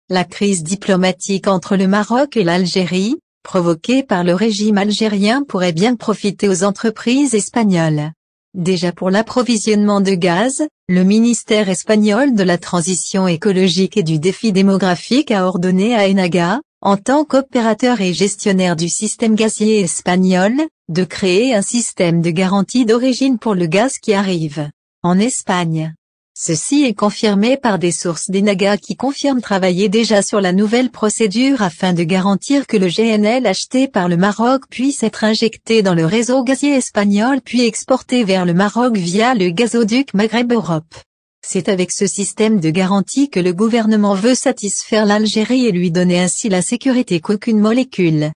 La crise diplomatique entre le Maroc et l'Algérie, provoquée par le régime algérien, pourrait bien profiter aux entreprises espagnoles. Déjà pour l'approvisionnement de gaz, le ministère espagnol de la transition écologique et du défi démographique a ordonné à Enaga, en tant qu'opérateur et gestionnaire du système gazier espagnol, de créer un système de garantie d'origine pour le gaz qui arrive en Espagne. Ceci est confirmé par des sources d'Enaga qui confirment travailler déjà sur la nouvelle procédure afin de garantir que le GNL acheté par le Maroc puisse être injecté dans le réseau gazier espagnol puis exporté vers le Maroc via le gazoduc Maghreb-Europe. C'est avec ce système de garantie que le gouvernement veut satisfaire l'Algérie et lui donner ainsi la sécurité qu'aucune molécule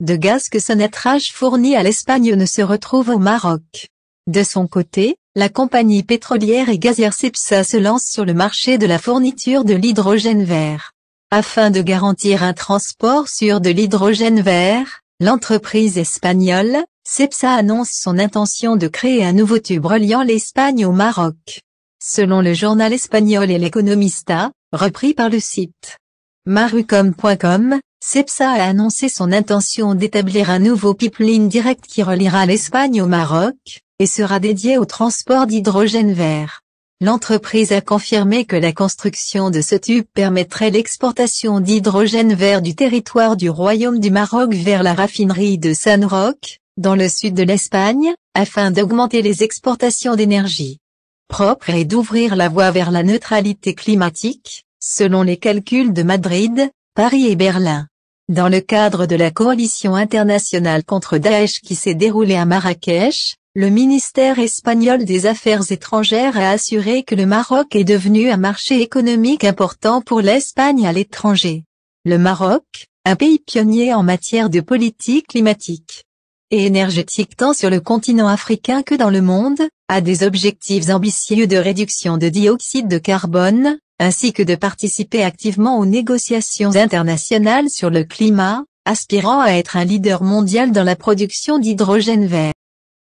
de gaz que Sonatrach fournit à l'Espagne ne se retrouve au Maroc. De son côté, la compagnie pétrolière et gazière Cepsa se lance sur le marché de la fourniture de l'hydrogène vert. Afin de garantir un transport sûr de l'hydrogène vert, l'entreprise espagnole, Cepsa annonce son intention de créer un nouveau tube reliant l'Espagne au Maroc. Selon le journal espagnol El Economista, repris par le site marucom.com, Cepsa a annoncé son intention d'établir un nouveau pipeline direct qui reliera l'Espagne au Maroc, et sera dédié au transport d'hydrogène vert. L'entreprise a confirmé que la construction de ce tube permettrait l'exportation d'hydrogène vert du territoire du Royaume du Maroc vers la raffinerie de San Roque, dans le sud de l'Espagne, afin d'augmenter les exportations d'énergie propre et d'ouvrir la voie vers la neutralité climatique, selon les calculs de Madrid, Paris et Berlin. Dans le cadre de la coalition internationale contre Daesh qui s'est déroulée à Marrakech, le ministère espagnol des Affaires étrangères a assuré que le Maroc est devenu un marché économique important pour l'Espagne à l'étranger. Le Maroc, un pays pionnier en matière de politique climatique et énergétique tant sur le continent africain que dans le monde, a des objectifs ambitieux de réduction de dioxyde de carbone, ainsi que de participer activement aux négociations internationales sur le climat, aspirant à être un leader mondial dans la production d'hydrogène vert.